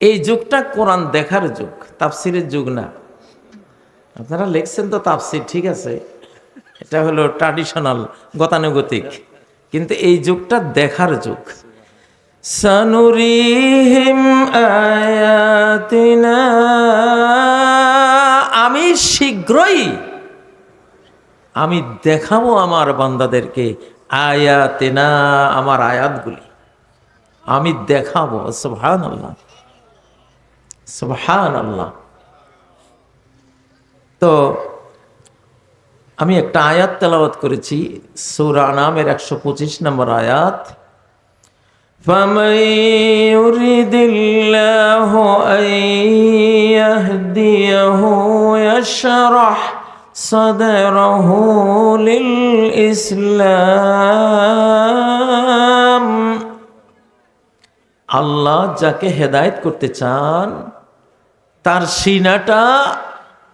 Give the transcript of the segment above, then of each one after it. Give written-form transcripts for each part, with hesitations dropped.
এই যুগটা কোরআন দেখার যুগ, তাফসিরের যুগ না। আপনারা লিখছেন তো তাফসির, ঠিক আছে, এটা হলো ট্র্যাডিশনাল গতানুগতিক, কিন্তু এই যুগটা দেখার যুগ। সানুরিহিম আয়াতিনা, আমি শীঘ্রই আমি দেখাবো আমার বান্দাদেরকে আয়াতিনা, আমার আয়াতগুলি আমি দেখাবো। সুবহানাল্লাহ, সুবহানাল্লাহ। তো আমি একটা আয়াত তেলাওয়াত করেছি, সূরা আনামের 125 নম্বর আয়াত। فَمَن يُرِدِ اللَّهُ أَن يَهْدِيَهُ يَشْرَحْ صَدْرَهُ لِلْإِسْلَامِ। আল্লাহ যাকে হেদায়েত করতে চান তার সিনাটা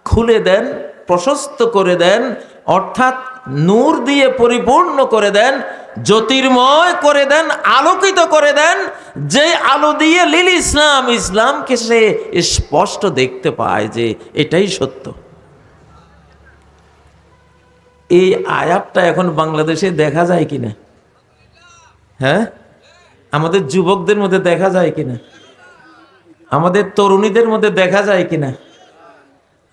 খুলে দেন, প্রশস্ত করে দেন, অর্থাৎ নূর দিয়ে পরিপূর্ণ করে দেন, জ্যোতির্ময় করে দেন, আলোকিত করে দেন, যে আলো দিয়ে লিল ইসলাম, ইসলামকে সে স্পষ্ট দেখতে পায় যে এটাই সত্য। এই আয়াতটা এখন বাংলাদেশে দেখা যায় কিনা? হ্যাঁ, আমাদের যুবকদের মধ্যে দেখা যায় কিনা? আমাদের তরুণীদের মধ্যে দেখা যায় কিনা?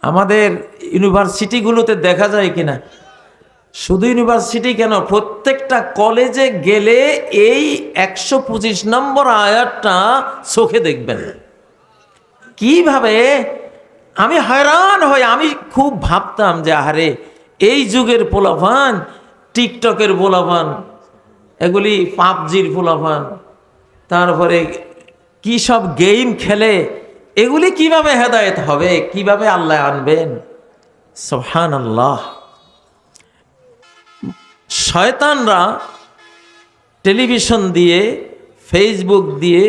আমাদের ইউনিভার্সিটিগুলোতে দেখা যায় কিনা? শুধু ইউনিভার্সিটি কেন, প্রত্যেকটা কলেজে গেলে এই 125 নম্বর আয়াতটা চোখে দেখবেন। কিভাবে আমি হয়রান হই, আমি খুব ভাবতাম যে আরে এই যুগের পোলাপান, টিকটকের পোলাপান, এগুলি পাবজির পোলাপান, তারপরে কি সব গেম খেলে, এগুলি কিভাবে হেদায়েত হবে, কিভাবে আল্লাহ আনবেন? সুবহানাল্লাহ। শয়তানরা টেলিভিশন দিয়ে, ফেসবুক দিয়ে,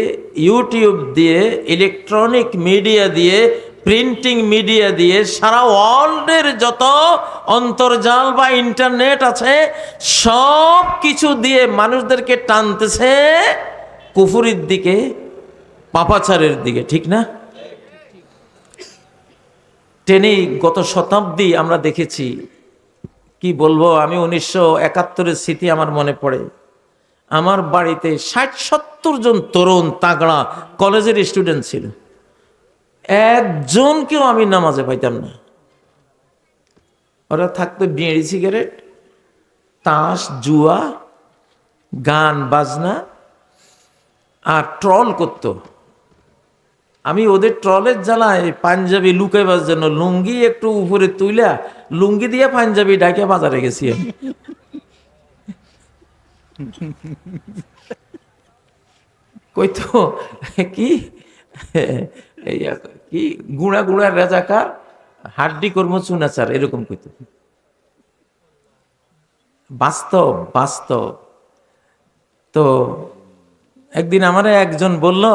ইউটিউব দিয়ে, ইলেকট্রনিক মিডিয়া দিয়ে, প্রিন্টিং মিডিয়া দিয়ে, সারা ওয়ার্ল্ডের যত অন্তর্জাল বা ইন্টারনেট আছে সব কিছু দিয়ে মানুষদেরকে টানতেছে কুফরির দিকে, পাপাচারের দিকে, ঠিক না? টেনেই গত শতাব্দী আমরা দেখেছি। কি বলবো, আমি 1971-এর স্মৃতি আমার মনে পড়ে। আমার বাড়িতে 60-70 জন তরুণ তাগড়া কলেজের স্টুডেন্ট ছিল, একজনকেও আমি নামাজে পাইতাম না। ওরা থাকতো বিড়ি সিগারেট, তাস, জুয়া, গান বাজনা আর ট্রল করতো। আমি ওদের ট্রলের জ্বালায় পাঞ্জাবি লুকাইবার জন্য লুঙ্গি একটু উপরে তুইলা লুঙ্গি দিয়ে পাঞ্জাবি ডাকে বাজারে গেছি আমি। কইতো কি কি গুঁড়া গুঁড়া রেজাকার, হাড্ডি কর্ম চুনাচার, এরকম কইতো। বাস্তব বাস্তব। তো একদিন আমারে একজন বলল,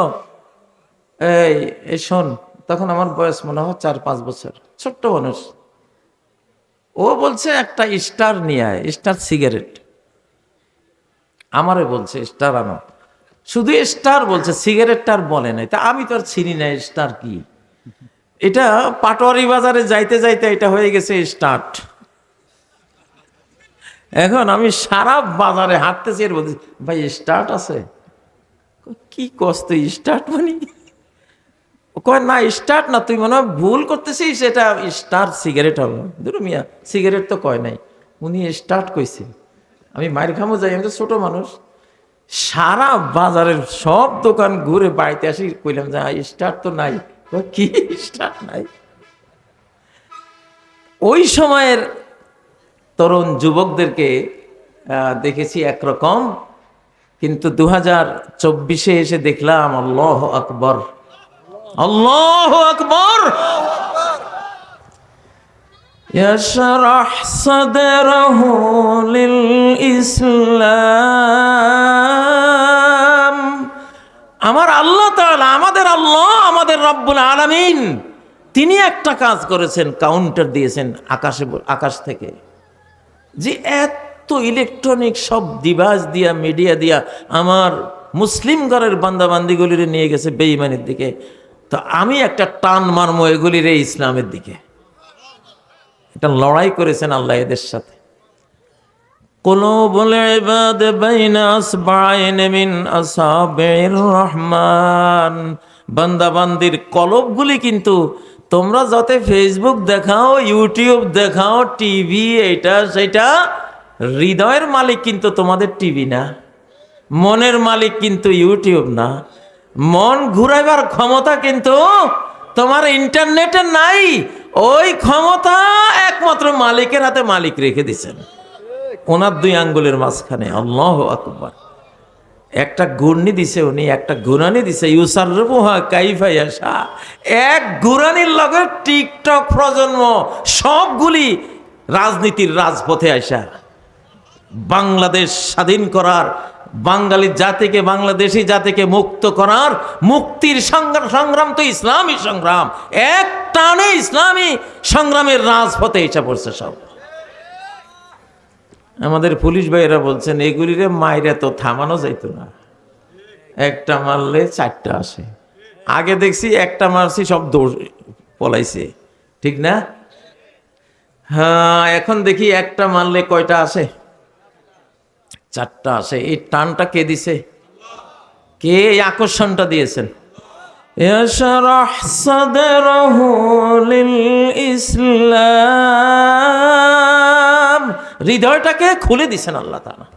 এই শোন, তখন আমার বয়স মনে হয় 4-5 বছর, ছোট্ট মানুষ। ও বলছে একটা স্টার নিয়ে আয়, স্টার সিগারেট। আমারে বলছে স্টার আনো, শুধু স্টার বলছে, সিগারেটটা আর বলে নাই। তা আমি তো আর চিনি না স্টার কি। এটা পাটোয়ারি বাজারে যাইতে যাইতে এটা হয়ে গেছে স্টার্ট। এখন আমি সারা বাজারে হাঁটতেছি আর বলছি, ভাই স্টার্ট আছে? কি কষ্ট স্টার্ট মানে? কয় না স্টার্ট না, তুই মনে হয় ভুল করতেছিস, এটা স্টার সিগারেট হবে। ধরো মিয়া, সিগারেট তো কয় নাই, উনি স্টার্ট কইছে। আমি মায়ের খামো যাই, আমি তো ছোট মানুষ। সারা বাজারের সব দোকান ঘুরে বাড়িতে আসি, কইলাম যে স্টার্ট তো নাই। কি স্টার্ট নাই? ওই সময়ের তরুণ যুবকদেরকে দেখেছি একরকম, কিন্তু 2024-এ এসে দেখলাম আল্লাহু আকবার, আল্লাহু আকবার। ইয়াশরাহ সাদরাহু লিল ইসলাম। আমার আল্লাহ তাআলা, আমাদের আল্লাহ, আমাদের রব্বুল আলামিন, তিনি একটা কাজ করেছেন, কাউন্টার দিয়েছেন আকাশ থেকে, যে এত ইলেকট্রনিক সব ডিভাইস দিয়া, মিডিয়া দিয়া আমার মুসলিম ঘরের বান্দাবান্দিগুলিরে নিয়ে গেছে বেঈমানের দিকে। তো আমি একটা টান মারমো এগুলির এই ইসলামের দিকে। এটা লড়াই করেছেন আল্লাহ এদের সাথে। কুলুবুল ইবাদ বাইনা আসবাইন মিন আসাবির রহমান, বান্দা বান্দির কলবগুলি কিন্তু তোমরা যত ফেসবুক দেখাও, ইউটিউব দেখাও, টিভি, এটা সেটা, হৃদয়ের মালিক কিন্তু তোমাদের টিভি না, মনের মালিক কিন্তু ইউটিউব না, মন ঘুরাইবার ক্ষমতা কিন্তু তোমার ইন্টারনেটে নাই। ওই ক্ষমতা একমাত্র মালিকের হাতে, মালিক রেখে দিছেন ওনার দুই আঙ্গুলের মাঝখানে। আল্লাহু আকবার। একটা ঘূর্ণি দিছে উনি, একটা ঘুরানি দিছে, ইউসাররুহা কাইফা ইয়াশা। এক ঘুরানির লগে টিকটক প্রজন্ম সবগুলি রাজনীতির রাজপথে আসা, বাংলাদেশ স্বাধীন করার, বাঙালি জাতিকে, বাংলাদেশি জাতিকে মুক্ত করার, মুক্তির সংগ্রাম তো ইসলামী সংগ্রাম। এক টানে ইসলামী সংগ্রামের রাজপথে এসে পড়ছে সব। আমাদের পুলিশ ভাইয়েরা বলছেন এগুলিরে মাইরে তো থামানো যাইতো না, একটা মারলে চারটা আসে। আগে দেখছি একটা মারছি সব দৌড় পলাইছে, ঠিক না? হ্যাঁ, এখন দেখি একটা মারলে কয়টা আসে? চারটা আসে। এই টানটা কে দিছে? কে এই আকর্ষণটা দিয়েছেন? ইয়াশরাহ সাদরহু লিল ইসলাম, হৃদয়টাকে খুলে দিছেন আল্লাহ তাআলা।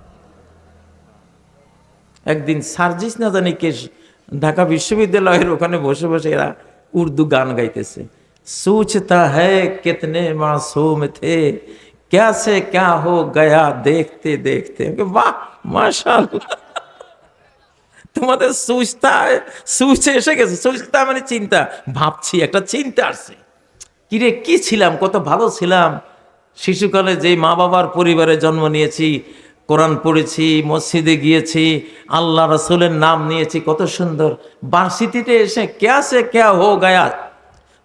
একদিন সার্জিস না জানি কে ঢাকা বিশ্ববিদ্যালয়ের ওখানে বসে বসে এরা উর্দু গান গাইতেছে। সোচতা হ্যায় কিতনে মাসুম থে, ক্যাসে ক্যা হো গয়া দেখতে দেখতে। বাহ, মাশাআল্লাহ, তোমাদের সুচে এসে গেছে। সুচতা মানে চিন্তা, ভাবছি, একটা চিন্তা আসছে, কিরে কি ছিলাম, কত ভালো ছিলাম শিশুকালে, যে মা বাবার পরিবারে জন্ম নিয়েছি, কোরআন পড়েছি, মসজিদে গিয়েছি, আল্লাহ রাসূলের নাম নিয়েছি, কত সুন্দর। বার্ষিকীতে এসে ক্যাসে ক্যা হো গয়া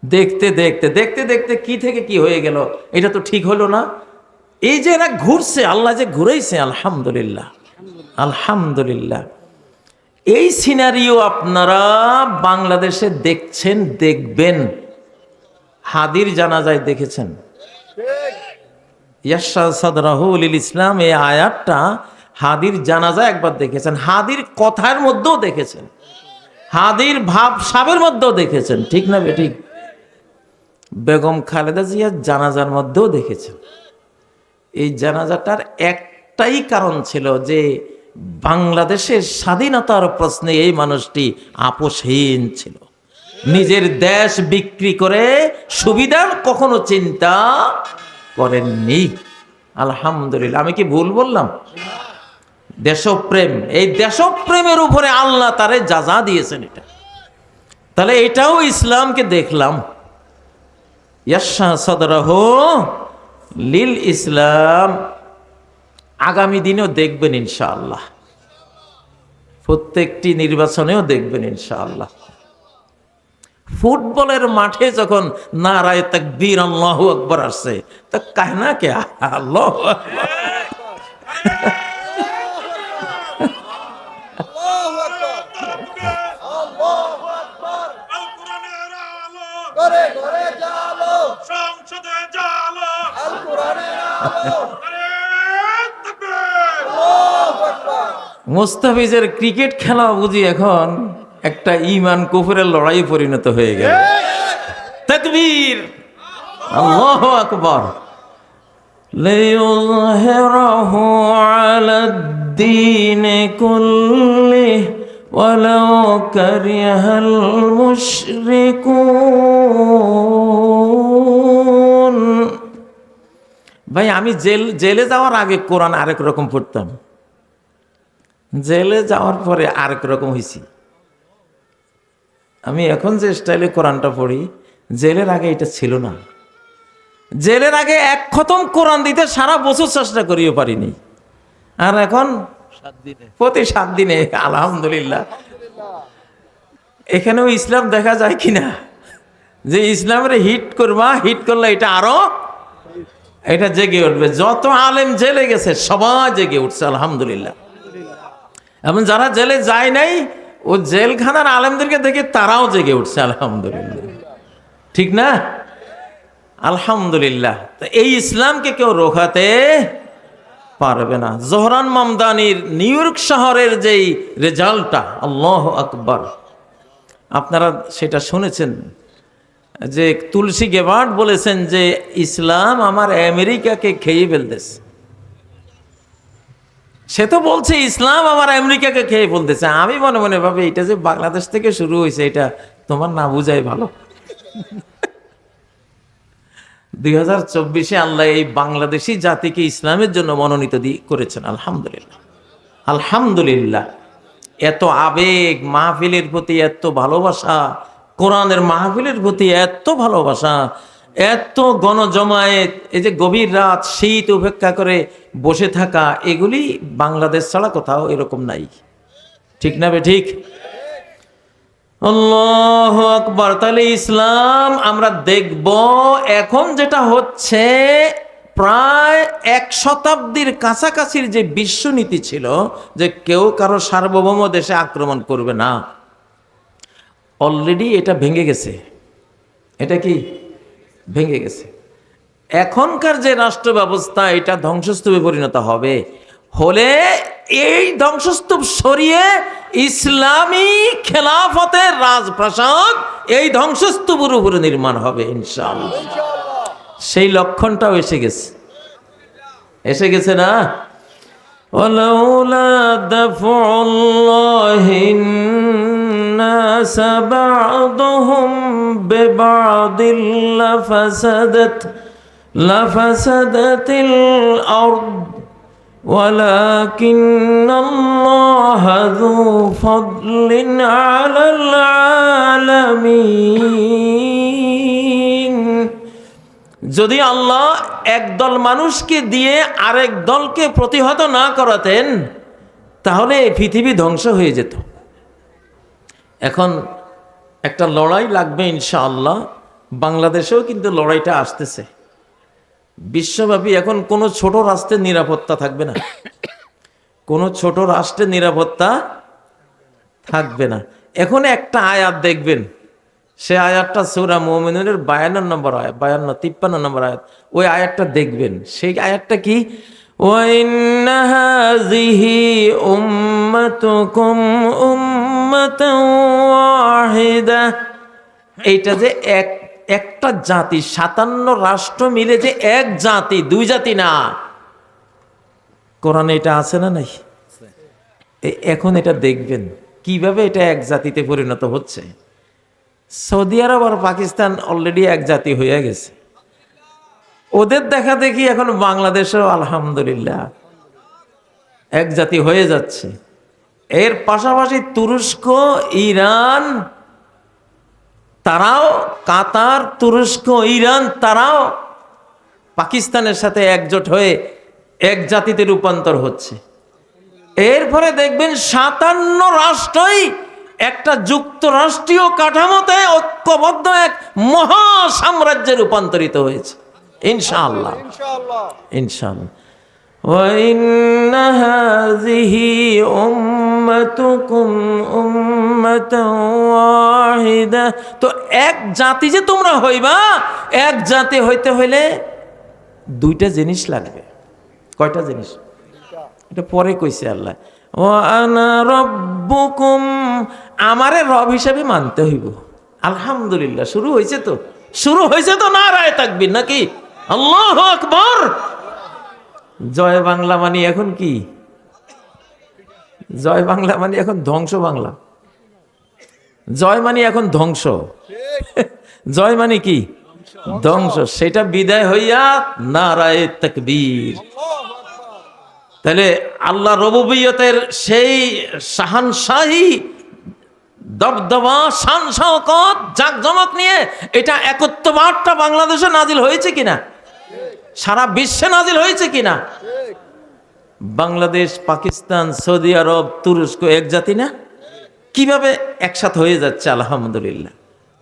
দেখতে দেখতে দেখতে দেখতে কি থেকে কি হয়ে গেল, এটা তো ঠিক হলো না। এই যে এরা ঘুরছে, আল্লাহ যে ঘুরাইছে, আলহামদুলিল্লাহ আলহামদুলিল্লাহ। এই সিনারিও আপনারা বাংলাদেশে দেখছেন, দেখবেন। হাদির জানাজায় দেখেছেন ইয়াশা সাদরাহু লিল ইসলাম, এই আয়াতটা হাদির জানাজায় একবার দেখেছেন, হাদির কথার মধ্যেও দেখেছেন, হাদির ভাব সাবের মধ্যেও দেখেছেন, ঠিক না বেঠিক? বেগম খালেদা জিয়ার জানাজার মধ্যেও দেখেছেন। এই জানাজাটার একটাই কারণ ছিল যে বাংলাদেশের স্বাধীনতার প্রশ্নে এই মানুষটি আপোষহীন ছিল, নিজের দেশ বিক্রি করে সুবিধার কখনো চিন্তা করেননি। আলহামদুলিল্লাহ। আমি কি ভুল বললাম? দেশপ্রেম, এই দেশপ্রেমের উপরে আল্লাহ তারে যাজা দিয়েছেন। এটা তাহলে এটাও ইসলামকে দেখলাম। ইয়াশা সাদরাহু লিল ইসলাম, আগামী দিনেও দেখবেন ইনশাআল্লাহ, প্রত্যেকটি নির্বাচনেও দেখবেন ইনশাআল্লাহ। ফুটবলের মাঠে যখন নারায়ে তাকবীর আল্লাহু আকবার আসছে, তা কাহনা কে আল্লাহু আকবার। মুস্তাফিজের ক্রিকেট খেলা বুঝি এখন একটা ঈমান কুফরের লড়াই পরিণত হয়ে গেল। তাকবীর, আল্লাহু আকবার। লিইয়ুযহিরাহু আলাদ-দীন কুল্লিহি ওয়ালাউ কারিহাল মুশরিকুন। ভাই, আমি জেলে যাওয়ার আগে কোরআন আরেক রকম পড়তাম, জেলে যাওয়ার পরে আরেক রকম হয়েছি। আমি এখন যে স্টাইলে কোরআনটা পড়ি, জেলের আগে এটা ছিল না। জেলের আগে এক খতম কোরআন দিতে সারা বছর চেষ্টা করিও পারিনি, আর এখন প্রতি 7 দিনে আলহামদুলিল্লাহ। এখানেও ইসলাম দেখা যায় কিনা, যে ইসলামের হিট করবা, হিট করলে এটা আরো এটা জেগে উঠবে। যত আলেম জেলে গেছে সবাই জেগে উঠছে আলহামদুলিল্লাহ। এবং যারা জেলে যায় নাই, ও জেলখানার আলেমদেরকে দেখে তারাও জেগে উঠছে, আলহামদুলিল্লাহ, ঠিক না? আলহামদুলিল্লাহ। তো এই ইসলামকে কেউ রোখাতে পারবে না। জোহরান মামদানির নিউ ইয়র্ক শহরের যেই রেজাল্টটা, আল্লাহু আকবার, আপনারা সেটা শুনেছেন যে তুলসী গেবার্ড বলেছেন যে ইসলাম আমার আমেরিকাকে খেয়ে ফেলতেছে। সে তো বলছে ইসলাম আমার আমেরিকাকে খেয়ে ফেলতেছে। আমি মনে মনে ভাবি এটা যে বাংলাদেশ থেকে শুরু হয়েছে, এটা তোমার না বুঝাই ভালো। 2024-এ আল্লাহ এই বাংলাদেশি জাতিকে ইসলামের জন্য মনোনীত করেছেন, আলহামদুলিল্লাহ, আলহামদুলিল্লাহ। এত আবেগ, মাহফিলের প্রতি এত ভালোবাসা, কোরআনের মাহফিলের প্রতি এত ভালোবাসা, এত গণজমায়েত, এই যে গভীর রাত শীত উপেক্ষা করে বসে থাকা, এগুলি বাংলাদেশ ছাড়া কোথাও এরকম নাই, ঠিক না বে ঠিক? আল্লাহু আকবার। তাহলে ইসলাম আমরা দেখব এখন যেটা হচ্ছে, প্রায় 1 শতাব্দীর কাছাকাছির যে বিশ্বনীতি ছিল যে কেউ কারো সার্বভৌম দেশে আক্রমণ করবে না, অলরেডি এটা ভেঙে গেছে। এটা কি ভেঙে গেছে? এখনকার যে রাষ্ট্র ব্যবস্থা, এটা ধ্বংসস্তূপে পরিণত হবে। হলে এই ধ্বংসস্তূপ সরিয়ে ইসলামী খেলাফতের রাজপ্রাসাদ এই ধ্বংসস্তূপের উপরে নির্মাণ হবে ইনশাআল্লাহ। সেই লক্ষণটাও এসে গেছে, এসে গেছে না? ওয়ালাউলা দাফউল্লাহিন নাস বা'দুহুম বিবা'দিল লাফাসাদাতিল আরদ ওয়ালাকিন্নাল্লাহা যু ফাদলিন আলাল আলামিন। যদি আল্লাহ একদল মানুষকে দিয়ে আরেক দলকে প্রতিহত না করাতেন, তাহলে এই পৃথিবী ধ্বংস হয়ে যেত। এখন একটা লড়াই লাগবে ইনশাআল্লাহ। বাংলাদেশেও কিন্তু লড়াইটা আসতেছে বিশ্বব্যাপী। এখন কোনো ছোট রাষ্ট্রের নিরাপত্তা থাকবে না, কোনো ছোট রাষ্ট্রের নিরাপত্তা থাকবে না। এখন একটা আয়াত দেখবেন, সে আয়াতটা সূরা মুমিনুনের 52 নম্বর আয়াত, 53 নম্বর আয়াত। ওই আয়াতটা দেখবেন। সেই আয়াতটা কি? ওয়া ইন্না হাযিহি উম্মাতুকুম উম্মাতান ওয়াহিদা। এইটা যে একটা জাতি, 57 রাষ্ট্র মিলে যে এক জাতি, 2 জাতি না। কোরআনে এটা আছে না নাই? এখন এটা দেখবেন কিভাবে এটা এক জাতিতে পরিণত হচ্ছে। সৌদি আরব আর পাকিস্তান অলরেডি এক জাতি হয়ে গেছে। ওদের দেখা দেখি এখন বাংলাদেশও আলহামদুলিল্লাহ এক জাতি হয়ে যাচ্ছে। এর পাশাপাশি তুরস্ক, ইরান, তারাও, কাতার, তুরস্ক, ইরান, তারাও পাকিস্তানের সাথে একজোট হয়ে এক জাতিতে রূপান্তর হচ্ছে। এরপরে দেখবেন 57 রাষ্ট্রই একটা যুক্তরাষ্ট্রীয় কাঠামোতে ঐক্যবদ্ধ এক মহা সাম্রাজ্যে রূপান্তরিত হয়েছে ইনশাআল্লাহ, ইনশাআল্লাহ। ওয়া ইন্না হাযিহি উম্মাতুকুম উম্মাতান ওয়াহিদা। তো এক জাতি যে তোমরা হইবা, এক জাতি হইতে হইলে 2টা জিনিস লাগবে। কয়টা জিনিস? এটা পরে কইছে আল্লাহ। ওয়া আনা রাব্বুকুম, আমারে রব হিসেবে মানতে হইব। আলহামদুলিল্লাহ, শুরু হয়েছে তো, শুরু হয়েছে তো। নারায়ে তাকবীর নাকি? আল্লাহু আকবার। জয় বাংলা মানে এখন কি? জয় বাংলা মানে এখন ধ্বংস বাংলা। জয় মানে এখন ধ্বংস। জয় মানে কি? ধ্বংস। সেটা বিদায় হইয়া নারায়ে তাকবীর। তাহলে আল্লাহ রুবুবিয়তের সেই শাহানশাহী দবদবা, শান শওকত, জাকজমক নিয়ে এটা একত্ববাদটা বাংলাদেশে নাজিল হয়েছে কিনা? সারা বিশ্বে নাজিল হয়েছে কিনা? বাংলাদেশ, পাকিস্তান, সৌদি আরব, তুরস্ক এক জাতি না? কিভাবে একসাথে হয়ে যাচ্ছে? আলহামদুলিল্লাহ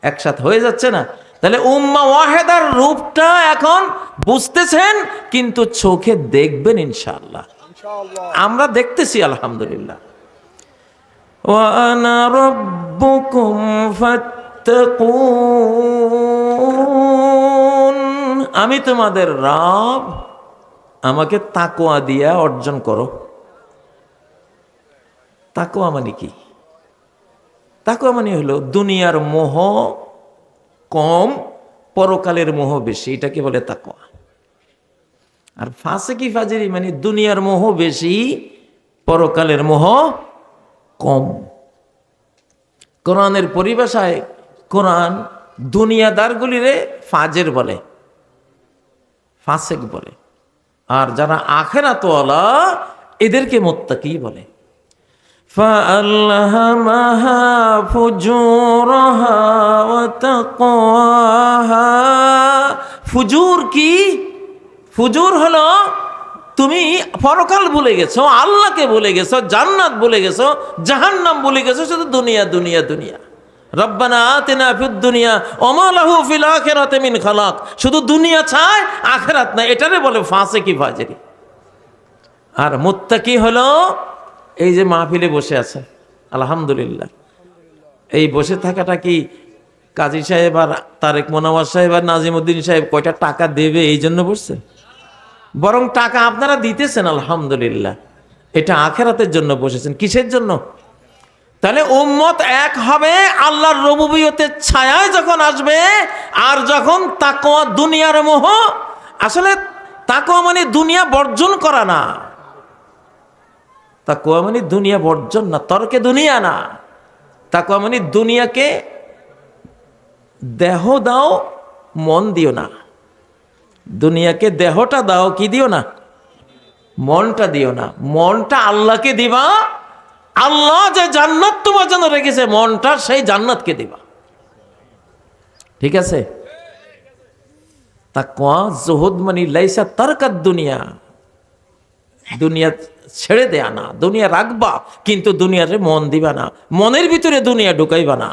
একসাথে হয়ে যাচ্ছে না? তাহলে উম্মাহ ওয়াহিদার রূপটা এখন বুঝতেছেন, কিন্তু চোখে দেখবেন ইনশাআল্লাহ। আমরা দেখতেছি আলহামদুলিল্লাহ। ওয়া আনা রাব্বুকুম ফাত্তাকুন, আমি তোমাদের রব, আমাকে তাকওয়া দিয়া অর্জন করো। তাকওয়া মানে কি? তাকওয়া মানে হলো দুনিয়ার মোহ কম, পরকালের মোহ বেশি, এটাকে বলে তাকওয়া। আর ফাসিকি ফাজিরি মানে দুনিয়ার মোহ বেশি, পরকালের মোহ কম। কোরআনের পরিভাষায় কোরআন দুনিয়াদারগুলিরে ফাজের বলে, ফাসেক বলে, আর যারা আখিরাতওয়ালা এদেরকে মুত্তাকি বলে। فألهمها فجورها وتقواها। ফুজুর কি? ফুজুর হলো তুমি পরকাল ভুলে গেছো, আল্লাহকে ভুলে গেছো, জান্নাত ভুলে গেছো, জাহান্নাম ভুলে গেছো, শুধু দুনিয়া দুনিয়া দুনিয়া। রব্বানা আতিনা ফিদ দুনিয়া ওয়া মা লাহু ফিল আখিরাতি মিন খালাক। শুধু দুনিয়া চায়, আখিরাত না, এটারে বলে ফাসিকি ফাজিরি। আর মুত্তাকি হলো এই যে মাহফিলে বসে আছে, আলহামদুলিল্লাহ। এই বসে থাকাটা কি কাজী সাহেব আর তারেক মোনাওয়ার সাহেব আর নাজিমউদ্দিন সাহেব কয়টা টাকা দেবে এই জন্য বসছেন? বরং টাকা আপনারা দিতেছেন, আলহামদুলিল্লাহ। এটা আখিরাতের জন্য বসেছেন। কিসের জন্য? তাহলে উম্মত এক হবে আল্লাহর রুবুবিয়তের ছায়ায় যখন আসবে। আর যখন তাকওয়া দুনিয়ার মোহ, আসলে তাকওয়া মানে দুনিয়া বর্জন করা না, তাকওয়া মানে দুনিয়া বর্জন না, তর্কে দুনিয়া না। তাকওয়া মানে দুনিয়াকে দেহ দাও, মন দিও না। দুনিয়াকে দেহটা দাও, কি দিও না? মনটা দিও না। মনটা আল্লাহকে দিবা। আল্লাহ যে জান্নাত তোমার জন্য রেখেছে, মনটা সেই জান্নাতকে দিবা। ঠিক আছে? তাকওয়া জুহুদ মানে লাইসা তারকাত দুনিয়া, দুনিয়া ছেড়ে দেয়া না, দুনিয়া রাখবা কিন্তু দুনিয়াতে মন দিবা না, মনের ভিতরে দুনিয়া ঢুকাইবা না।